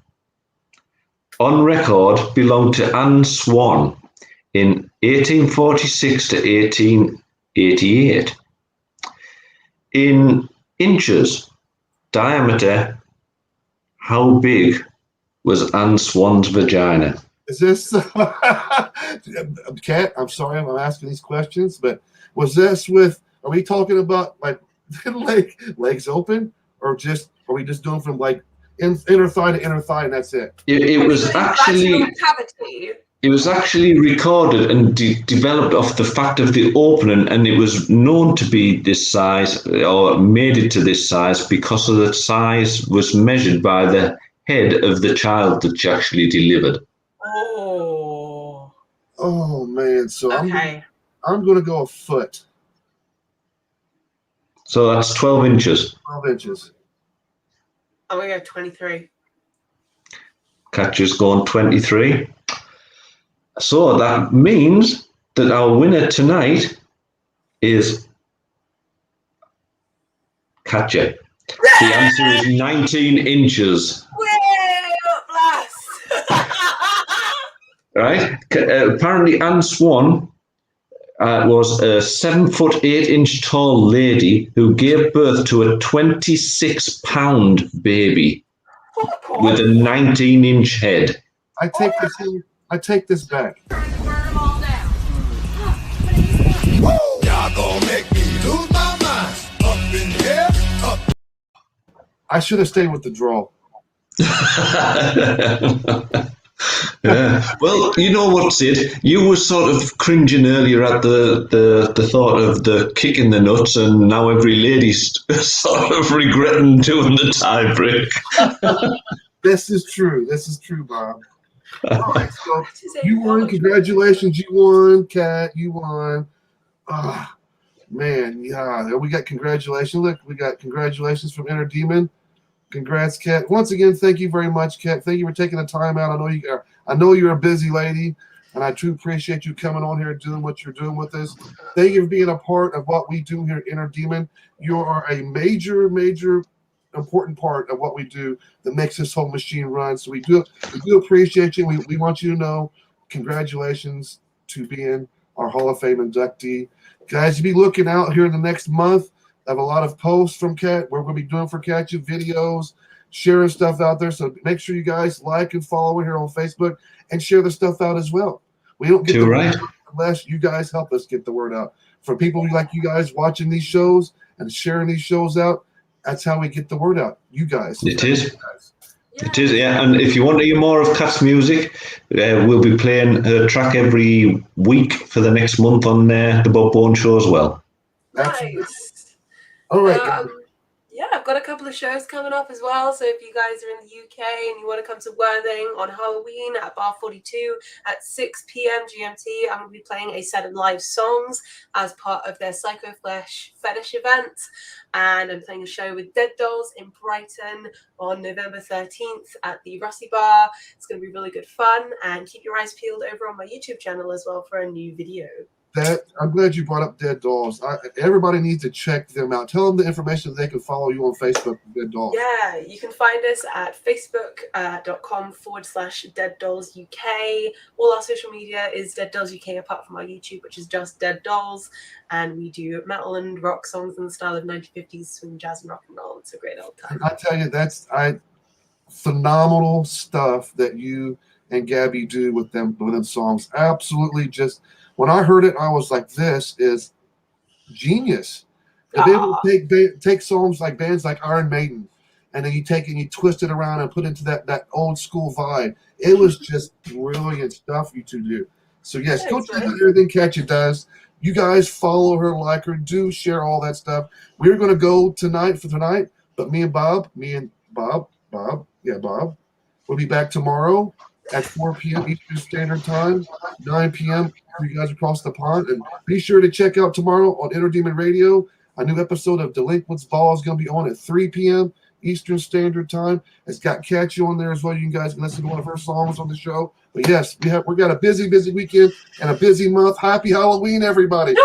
on record belonged to Anne Swan in 1846 to 18 88. In inches diameter, how big was Anne Swan's vagina? Is this Kat? I'm sorry, I'm asking these questions, but was this with? Are we talking about like legs open, or just are we just doing from like inner thigh to inner thigh, and that's it? It was actually. Cavity. It was actually recorded and developed off the fact of the opening, and it was known to be this size, or made it to this size, because of the size was measured by the head of the child that she actually delivered. Oh man! So okay. I'm gonna go a foot. So that's 12 inches. 12 inches. I'm gonna go 23. Katja's going 23. So that means that our winner tonight is Katja. The answer is 19 inches. Right? Apparently, Anne Swan was a 7'8" tall lady who gave birth to a 26-pound baby with a 19-inch head. I take this back. Y'all gonna make me lose my mind. Up in here, up. I should have stayed with the draw. Yeah. Well, you know what, Sid? You were sort of cringing earlier at the thought of the kick in the nuts, and now every lady's sort of regretting doing the tie break. This is true, Bob. All right, so you won. Congratulations, you won, Kat. You won. Ah, man, yeah. We got congratulations. Look, we got congratulations from Inner Demon. Congrats, Kat. Once again, thank you very much, Kat. Thank you for taking the time out. I know you're a busy lady, and I truly appreciate you coming on here and doing what you're doing with us. Thank you for being a part of what we do here at Inner Demon. You are a major important part of what we do that makes this whole machine run. So we do appreciate you. We want you to know, congratulations to being our Hall of Fame inductee. Guys, you be looking out here in the next month. I have a lot of posts from Kat. We're going to be doing for Katja videos, sharing stuff out there. So make sure you guys like and follow her here on Facebook and share the stuff out as well. We don't get the word out unless you guys help us get the word out. For people like you guys watching these shows and sharing these shows out, that's how we get the word out. You guys. It is. It is, yeah. And if you want to hear more of Kat's music, we'll be playing her track every week for the next month on the Bob Bourne Show as well. Nice. All right. Yeah, I've got a couple of shows coming up as well. So if you guys are in the UK and you want to come to Worthing on Halloween at Bar 42 at 6 p.m. GMT, I'm going to be playing a set of live songs as part of their Psycho Flesh Fetish event. And I'm playing a show with Dead Dolls in Brighton on November 13th at the Rusty Bar. It's going to be really good fun. And keep your eyes peeled over on my YouTube channel as well for a new video. I'm glad you brought up Dead Dolls. Everybody needs to check them out. Tell them the information that they can follow you on Facebook, Dead Dolls. Yeah, you can find us at facebook.com/Dead Dolls UK. All our social media is Dead Dolls UK, apart from our YouTube, which is just Dead Dolls. And we do metal and rock songs in the style of 1950s swing, jazz, and rock and roll. It's a great old time. I tell you, that's phenomenal stuff that you and Gabby do with them songs. Absolutely just... When I heard it, I was like, this is genius. To be able to take songs like bands like Iron Maiden, and then you take it and you twist it around and put it into that old school vibe. It was just brilliant stuff you two do. So, yes, go check out everything Katja does. You guys follow her, like her, do share all that stuff. We're going to go tonight, but me and Bob, Bob, we'll be back tomorrow at 4 p.m. Eastern Standard Time, 9 p.m. for you guys across the pond. And be sure to check out tomorrow on Inner Demon Radio. A new episode of Delinquents Ball is going to be on at 3 p.m. Eastern Standard Time. It's got Katja on there as well. You guys can listen to one of her songs on the show. But yes, we got a busy weekend and a busy month. Happy Halloween, everybody.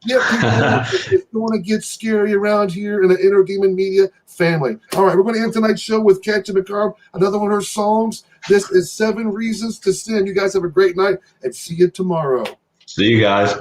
Yeah, it's going to get scary around here in the Inner Demon Media family. All right, we're going to end tonight's show with Katja Macabre, another one of her songs. This is 7 Reasons to Sin. You guys have a great night, and see you tomorrow. See you guys.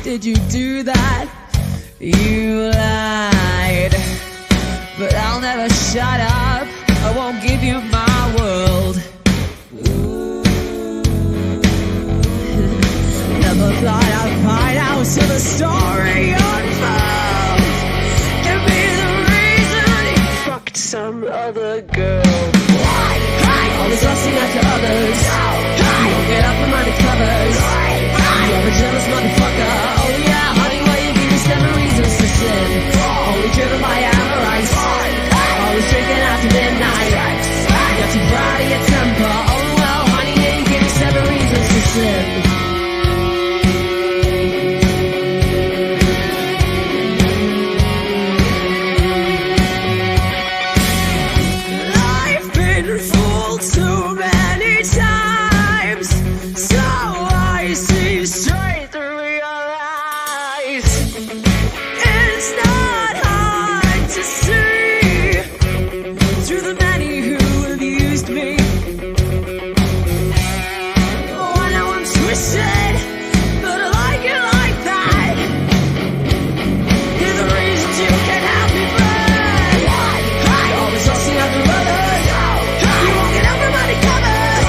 did you do that? You lied. But I'll never shut up. I won't give you my world. Never thought I'd find out till the story unfolds. Give me the reason you fucked some other girl. Always lusting after others. You won't get up from under covers. You're a jealous motherfucker. Oh yeah, honey, why you give me 7 reasons to sin? Only driven by avarice. Always drinking after midnight. Got too proud of your temper. Oh well, honey, yeah, you give me 7 reasons to sin. I've been fooled too many times, so I see straight through your eyes. It's not hard to see through the many who have used me. Oh, I know I'm twisted, but I like it like that. You're the reasons you can have me back. Always lusting after others. You won't get out from under covers.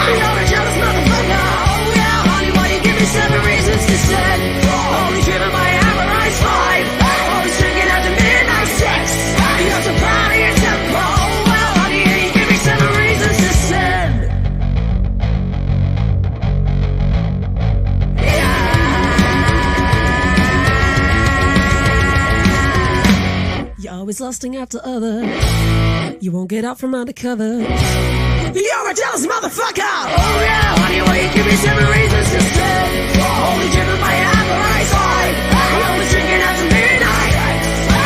You're a jealous motherfucker. Oh yeah, honey, why you give me 7 reasons to sin? Only driven by avarice. 5. Always drinking after midnight. 6. You're so proud of your temper. Oh well, honey, yeah, you give me 7 reasons to sin. You're always lusting after others. You won't get out from undercover. You're a jealous motherfucker. Oh yeah, honey, why you give me 7 reasons to sin? Only driven by avarice. 5. You're always drinking after midnight.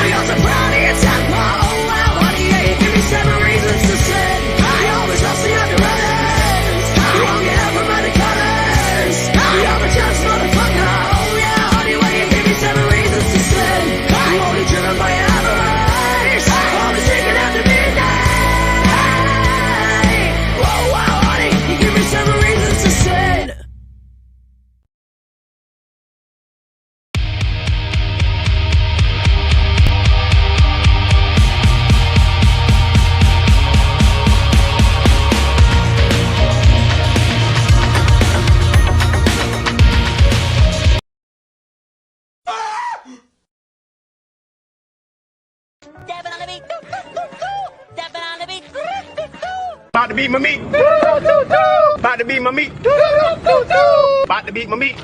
You're so proud of your temper. Oh well, honey, yeah, you give me 7 reasons to sin. You're always lusting after others. You won't get out from undercovers. You're a jealous motherfucker. Oh yeah, honey, why you give me 7 reasons to sin? You only driven by avarice. Always drinking after midnight. Whoa, wow, honey, you give me 7 reasons to sin. About to beat my meat. About to beat my meat. About to beat my meat.